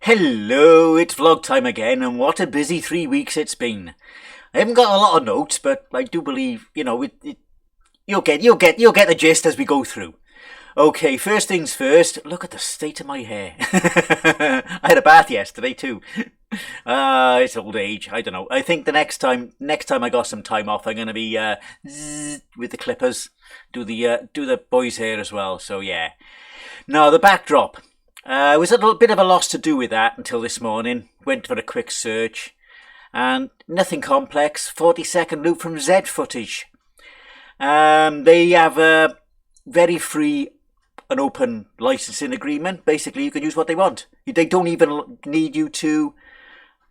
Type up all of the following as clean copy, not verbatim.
Hello, it's vlog time again, and what a busy 3 weeks it's been. I haven't got a lot of notes, but I do believe, you'll get the gist as we go through. Okay, first things first, look at the state of my hair. I had a bath yesterday too. It's old age, I don't know. I think the next time I got some time off, I'm going to be with the clippers, do the boys' hair as well, so yeah. Now, the backdrop. It was a little bit of a loss to do with that until this morning. Went for a quick search. And nothing complex. 40-second loop from Z footage. They have a very free and open licensing agreement. Basically, you can use what they want. They don't even need you to...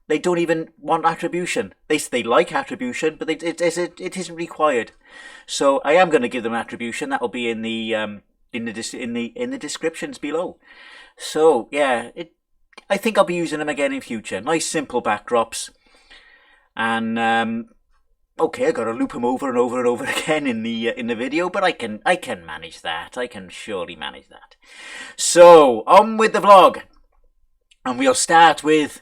They don't even want attribution. They like attribution, but it isn't required. So I am going to give them attribution. That will be in the descriptions below. So yeah, I think I'll be using them again in future. Nice simple backdrops, and okay, I got to loop them over and over and over again in the video, but I can manage that. I can surely manage that. So on with the vlog, and we'll start with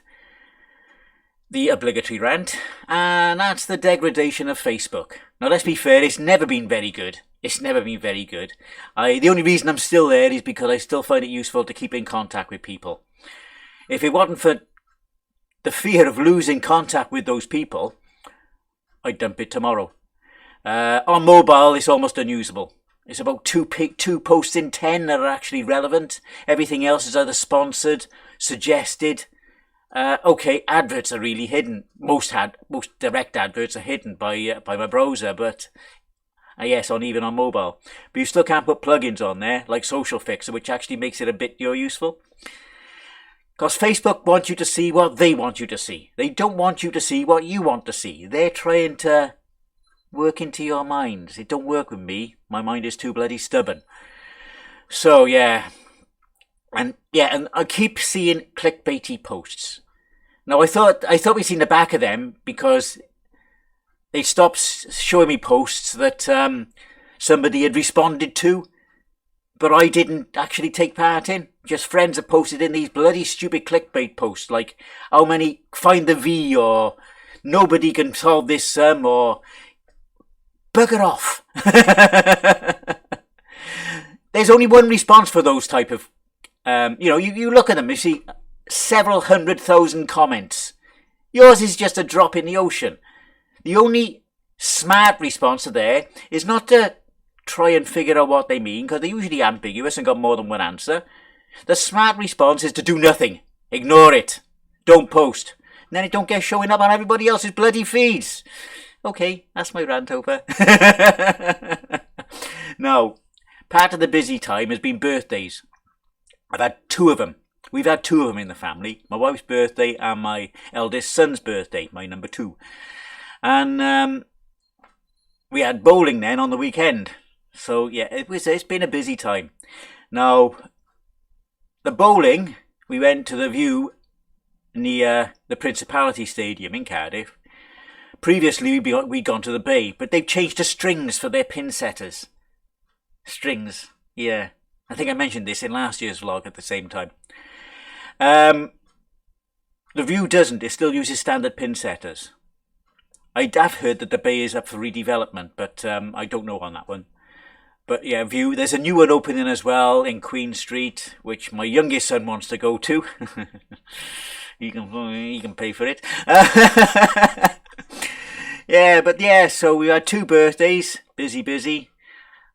the obligatory rant, and that's the degradation of Facebook. Now let's be fair, it's never been very good. It's never been very good. The only reason I'm still there is because I still find it useful to keep in contact with people. If it wasn't for the fear of losing contact with those people, I'd dump it tomorrow. On mobile, it's almost unusable. It's about two posts in 10 that are actually relevant. Everything else is either sponsored, suggested. Okay, adverts are really hidden. Most direct adverts are hidden by my browser, but... yes, even on mobile. But you still can't put plugins on there, like Social Fixer, which actually makes it a bit more useful. Because Facebook wants you to see what they want you to see. They don't want you to see what you want to see. They're trying to work into your minds. It don't work with me. My mind is too bloody stubborn. So, yeah. And I keep seeing clickbaity posts. Now, I thought we'd seen the back of them because... they stopped showing me posts that somebody had responded to, but I didn't actually take part in. Just friends have posted in these bloody stupid clickbait posts, like how many find the V, or nobody can solve this sum, or bugger off. There's only one response for those type of, you look at them, you see several 100,000 comments. Yours is just a drop in the ocean. The only smart response to there is not to try and figure out what they mean, because they're usually ambiguous and got more than one answer. The smart response is to do nothing. Ignore it. Don't post. And then it don't get showing up on everybody else's bloody feeds. Okay, that's my rant over. Now, part of the busy time has been birthdays. I've had 2 of them. We've had 2 of them in the family. My wife's birthday and my eldest son's birthday, my number 2. And we had bowling then on the weekend. So yeah, it's been a busy time. Now, the bowling, we went to the View near the Principality Stadium in Cardiff. Previously, we'd gone to the Bay, but they've changed to strings for their pin setters. Strings, yeah. I think I mentioned this in last year's vlog at the same time. The View doesn't. It still uses standard pin setters. I have heard that the Bay is up for redevelopment, but I don't know on that one. But yeah, View. There's a new one opening as well in Queen Street, which my youngest son wants to go to. he can pay for it. So we had 2 birthdays. Busy.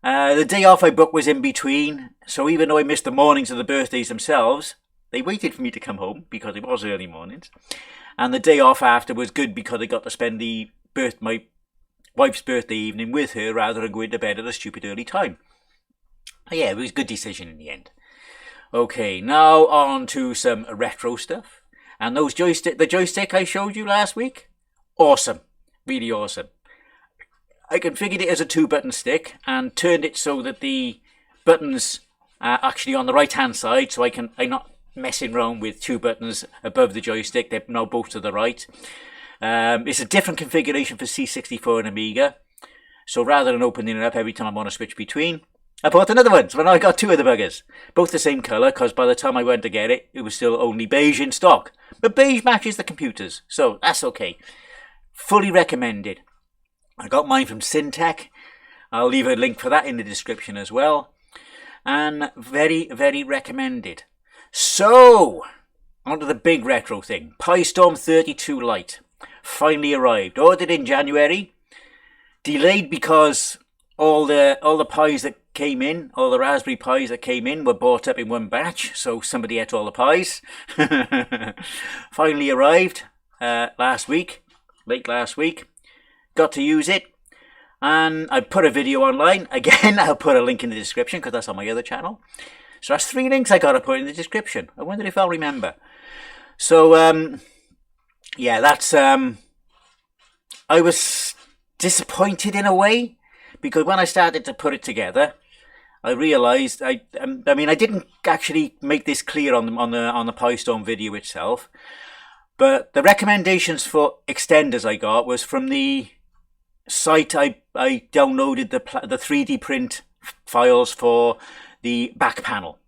The day off I booked was in between, so even though I missed the mornings of the birthdays themselves, they waited for me to come home because it was early mornings. And the day off after was good because I got to spend my wife's birthday evening with her rather than going to bed at a stupid early time. Yeah, it was a good decision in the end. Okay, now on to some retro stuff. And the joystick I showed you last week, awesome, really awesome. I configured it as a 2-button stick and turned it so that the buttons are actually on the right hand side, so I'm not messing around with 2 buttons above the joystick. They're now both to the right. It's a different configuration for C64 and Amiga, so rather than opening it up every time I want to switch between, I bought another one, so now I got two of the buggers. Both the same colour, because by the time I went to get it, it was still only beige in stock. But beige matches the computers, so that's okay. Fully recommended. I got mine from Syntec. I'll leave a link for that in the description as well. And very, very recommended. So, onto the big retro thing. Pi Storm 32 Lite. Finally arrived. Ordered in January. Delayed because all the pies that came in, all the Raspberry Pis that came in were bought up in one batch, so somebody ate all the pies. Finally arrived late last week. Got to use it, and I put a video online. Again, I'll put a link in the description because that's on my other channel. So that's 3 links I got to put in the description. I wonder if I'll remember. So, yeah, that's... I was disappointed in a way, because when I started to put it together, I realised I mean I didn't actually make this clear on the Pi Storm video itself, but the recommendations for extenders I got was from the site. I downloaded the 3D print files for the back panel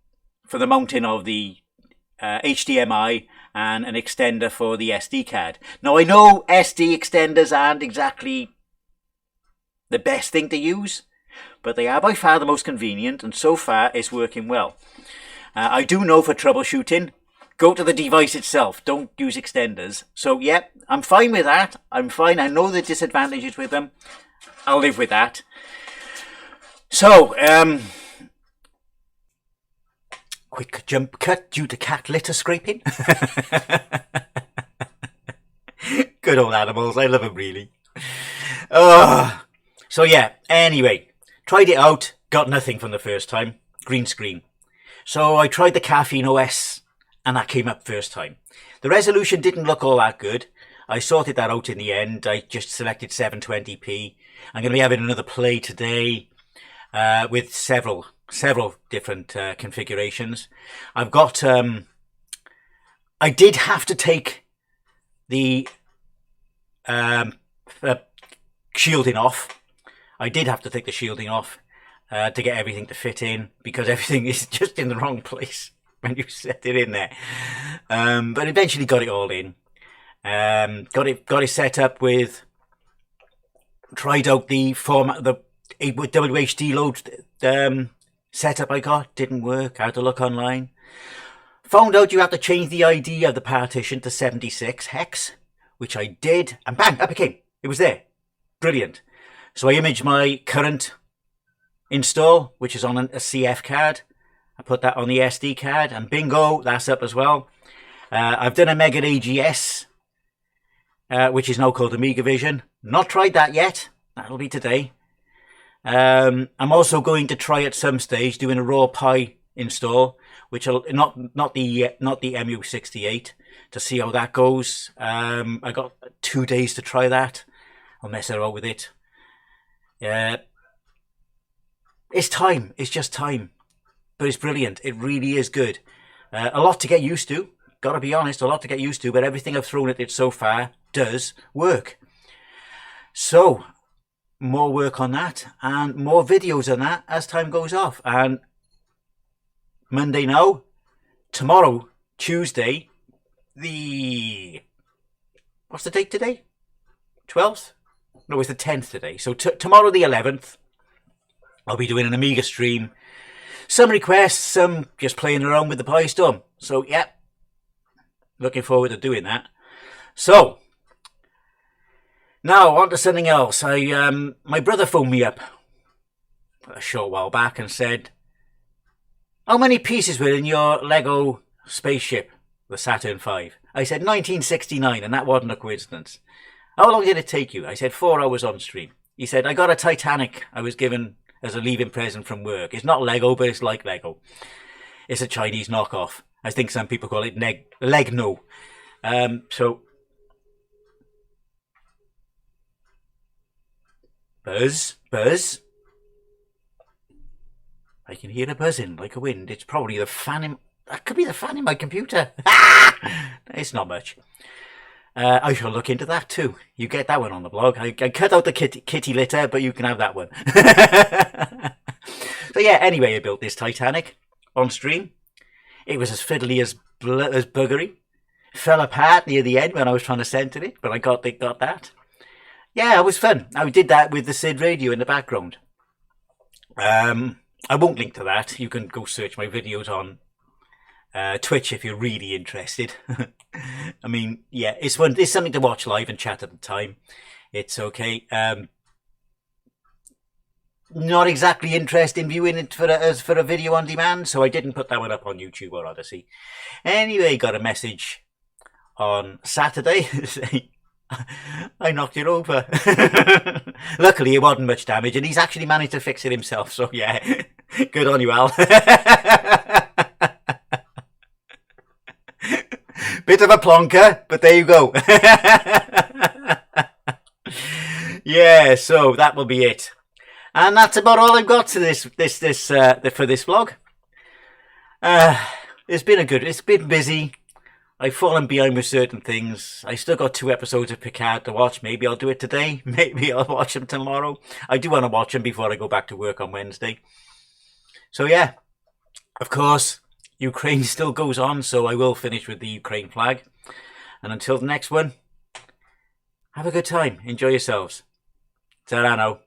for the mounting of the HDMI and an extender for the SD card. Now I know SD extenders aren't exactly the best thing to use, but they are by far the most convenient, and so far it's working well. I do know for troubleshooting, go to the device itself, don't use extenders. So yeah, I'm fine with that. I'm fine. I know the disadvantages with them. I'll live with that. So, quick jump cut due to cat litter scraping. Good old animals, I love them really. So yeah, anyway, tried it out, got nothing from the first time, green screen. So I tried the Caffeine OS, and that came up first time. The resolution didn't look all that good. I sorted that out in the end. I just selected 720p. I'm going to be having another play today with several different configurations. I've got, I did have to take the shielding off. I did have to take the shielding off to get everything to fit in, because everything is just in the wrong place when you set it in there. But eventually got it all in. Got it set up with, tried out the format, the WHD load setup I got, didn't work. I had to look online. Found out you have to change the ID of the partition to 76 hex, which I did, and bang, up it came. It was there. Brilliant. So I imaged my current install, which is on a CF card. I put that on the SD card, and bingo, that's up as well. I've done a Mega AGS, which is now called Amiga Vision. Not tried that yet. That'll be today. I'm also going to try at some stage doing a raw Pi install, which will not the MU68, to see how that goes. I got 2 days to try that. I'll mess around with it. It's time. It's just time. But it's brilliant. It really is good. A lot to get used to. Gotta be honest, a lot to get used to. But everything I've thrown at it so far does work. So, more work on that. And more videos on that as time goes off. And Monday now. Tomorrow, Tuesday. What's the date today? 12th? No, it's the 10th today. So tomorrow the 11th, I'll be doing an Amiga stream. Some requests, some just playing around with the Pi Storm. So, yeah, looking forward to doing that. So, now on to something else. My brother phoned me up a short while back and said, how many pieces were in your Lego spaceship, the Saturn V? I said 1969, and that wasn't a coincidence. How long did it take you? I said 4 hours on stream. He said, I got a Titanic I was given as a leaving present from work. It's not Lego, but it's like Lego. It's a Chinese knockoff. I think some people call it Legno. So, buzz. I can hear a buzzing like a wind. It's probably the fan in... That could be the fan in my computer. It's not much. I shall look into that too. You get that one on the blog. I cut out the kitty litter, but you can have that one. So yeah, anyway, I built this Titanic on stream. It was as fiddly as buggery. Fell apart near the end when I was trying to centre it, but I got that. Yeah, it was fun. I did that with the Sid radio in the background. I won't link to that. You can go search my videos on Twitch if you're really interested. I mean, yeah, it's fun. It's something to watch live and chat at the time. It's okay. Not exactly interested in viewing it for a video on demand, so I didn't put that one up on YouTube or Odyssey. Anyway, got a message on Saturday saying I knocked it over. Luckily, it wasn't much damage, and he's actually managed to fix it himself. So yeah, good on you, Al. Bit of a plonker, but there you go. Yeah, so that will be it. And that's about all I've got to this for this vlog. It's been busy. I've fallen behind with certain things. I still got 2 episodes of Picard to watch. Maybe I'll do it today. Maybe I'll watch them tomorrow. I do want to watch them before I go back to work on Wednesday. So yeah, of course, Ukraine still goes on, so I will finish with the Ukraine flag. And until the next one, have a good time. Enjoy yourselves. Ta-ra now.